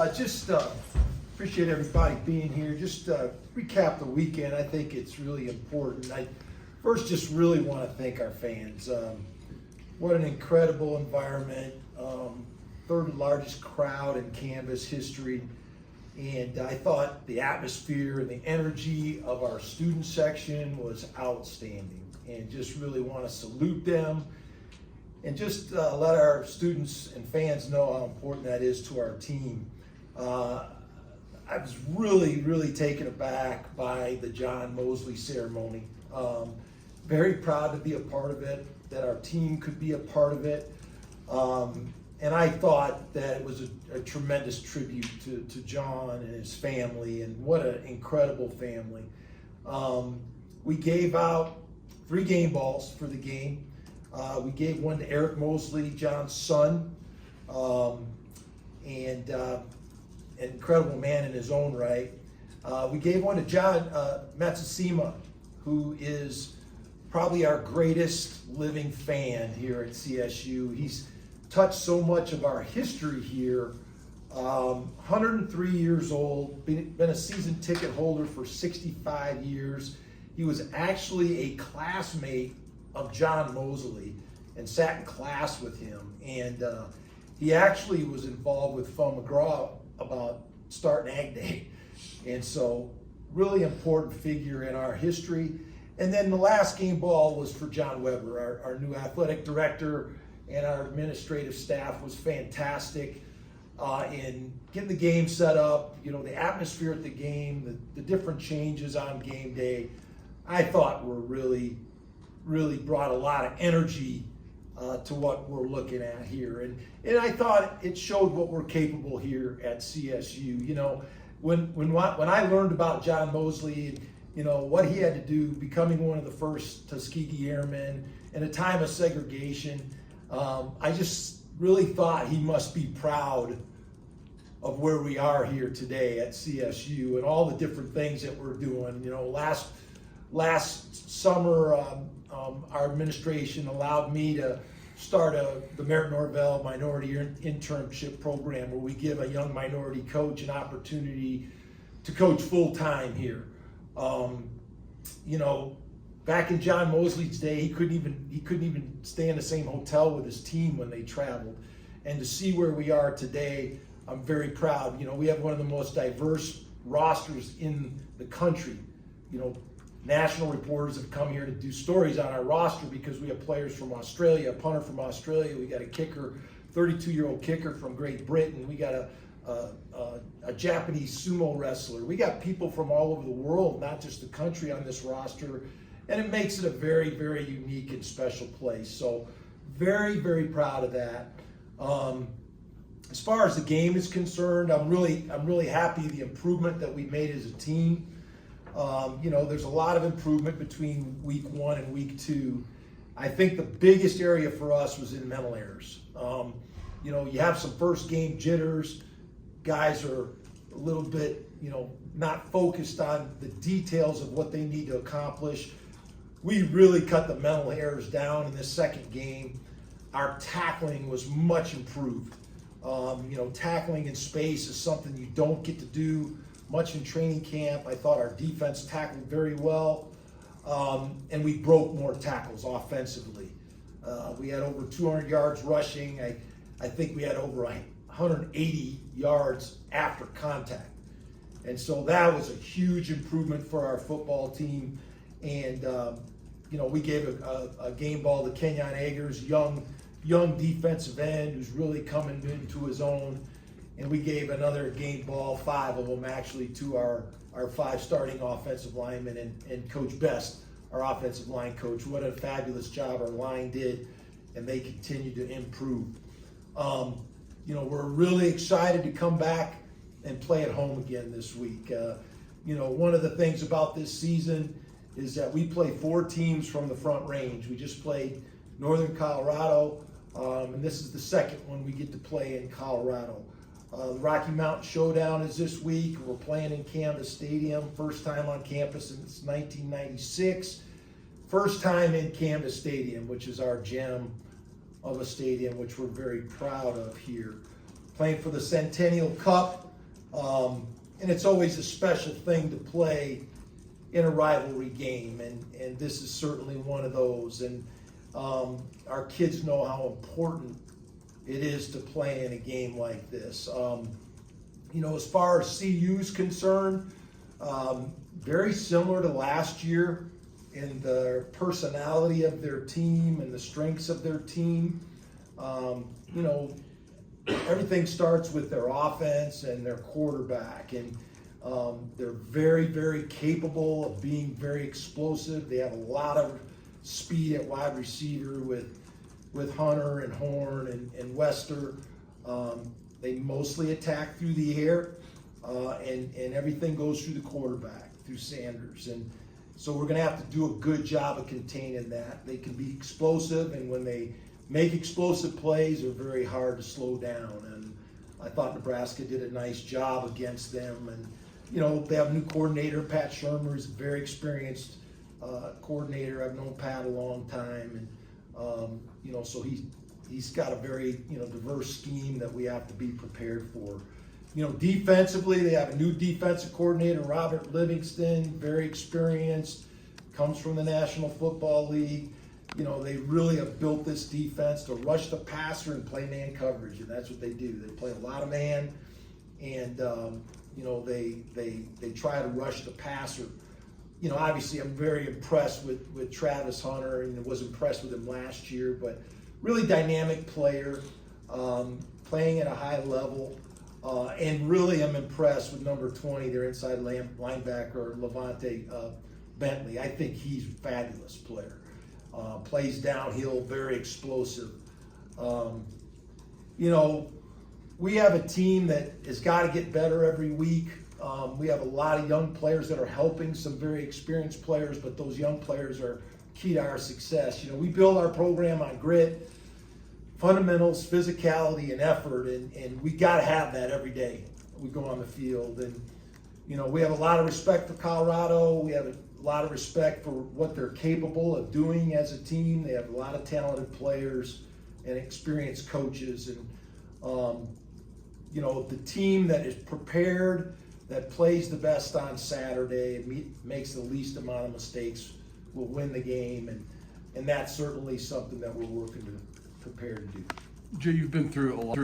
Just appreciate everybody being here. Just recap the weekend. I think it's really important. I first just really want to thank our fans. What an incredible environment. Third largest crowd in Canvas history. And I thought the atmosphere and the energy of our student section was outstanding. And just really want to salute them and just let our students and fans know how important that is to our team. I was really taken aback by the John Mosley ceremony. Very proud to be a part of it, that our team could be a part of it. And I thought that it was a tremendous tribute to John and his family, and what an incredible family. We gave out 3 game balls for the game. We gave one to Eric Mosley, John's son, and an incredible man in his own right. We gave one to John Matsusima, who is probably our greatest living fan here at CSU. He's touched so much of our history here. 103 years old, been a season ticket holder for 65 years. He was actually a classmate of John Mosley and sat in class with him. And he actually was involved with Phil McGraw about starting Ag Day. And so really important figure in our history. And then the last game ball was for John Weber, our new athletic director, and our administrative staff was fantastic in getting the game set up, you know, the atmosphere at the game, the different changes on game day. I thought were really brought a lot of energy to what we're looking at here. And I thought it showed what we're capable here at CSU. You know, when I learned about John Mosley and, you know, what he had to do, becoming one of the first Tuskegee Airmen in a time of segregation, I just really thought he must be proud of where we are here today at CSU and all the different things that we're doing. You know, last summer, our administration allowed me to start the Merit Norvell Minority Internship Program, where we give a young minority coach an opportunity to coach full-time here. You know, back in John Mosley's day, he couldn't even stay in the same hotel with his team when they traveled. And to see where we are today, I'm very proud. You know, we have one of the most diverse rosters in the country. You know, national reporters have come here to do stories on our roster because we have players from Australia, a punter from Australia, we got a kicker, 32-year-old kicker from Great Britain, we got a Japanese sumo wrestler. We got people from all over the world, not just the country, on this roster. And it makes it a very unique and special place. So very proud of that. As far as the game is concerned, I'm really happy the improvement that we made as a team. You know, there's a lot of improvement between week 1 and week 2. I think the biggest area for us was in mental errors. You know, you have some first game jitters. Guys are a little bit, you know, not focused on the details of what they need to accomplish. We really cut the mental errors down in this second game. Our tackling was much improved. You know, tackling in space is something you don't get to do much in training camp. I thought our defense tackled very well, and we broke more tackles offensively. We had over 200 yards rushing. I think we had over 180 yards after contact. And so that was a huge improvement for our football team. And, you know, we gave a game ball to Kenyon Eggers, young defensive end who's really coming into his own. And we gave another game ball, 5 of them actually, to our 5 starting offensive linemen and Coach Best, our offensive line coach. What a fabulous job our line did, and they continue to improve. You know, we're really excited to come back and play at home again this week. You know, one of the things about this season is that we play 4 teams from the Front Range. We just played Northern Colorado, and this is the second one we get to play in Colorado. The Rocky Mountain Showdown is this week. We're playing in Canvas Stadium, first time on campus since 1996. First time in Canvas Stadium, which is our gem of a stadium, which we're very proud of here. Playing for the Centennial Cup And it's always a special thing to play in a rivalry game, and this is certainly one of those. And our kids know how important it is to play in a game like this. As far as CU's concerned, very similar to last year in the personality of their team and the strengths of their team. Everything starts with their offense and their quarterback, and they're very, very capable of being very explosive. They have a lot of speed at wide receiver with Hunter and Horn and Wester. They mostly attack through the air, and everything goes through the quarterback, through Sanders. And so we're going to have to do a good job of containing that. They can be explosive, and when they make explosive plays, they're very hard to slow down. And I thought Nebraska did a nice job against them. And, they have a new coordinator, Pat Shermer, is a very experienced coordinator. I've known Pat a long time. And, so he's got a very, diverse scheme that we have to be prepared for. Defensively, they have a new defensive coordinator, Robert Livingston, very experienced, comes from the National Football League. They really have built this defense to rush the passer and play man coverage, and that's what they do. They play a lot of man, and they try to rush the passer. Obviously, I'm very impressed with Travis Hunter, and was impressed with him last year. But really dynamic player, playing at a high level, and really I'm impressed with number 20, their inside linebacker Levante Bentley. I think he's a fabulous player. Plays downhill, very explosive. We have a team that has got to get better every week. We have a lot of young players that are helping some very experienced players, but those young players are key to our success. We build our program on grit, fundamentals, physicality, and effort, and we got to have that every day we go on the field. And, we have a lot of respect for Colorado. We have a lot of respect for what they're capable of doing as a team. They have a lot of talented players and experienced coaches. And, the team that is prepared, that plays the best on Saturday, makes the least amount of mistakes, will win the game. And that's certainly something that we're working to prepare to do. Jay, you've been through a lot.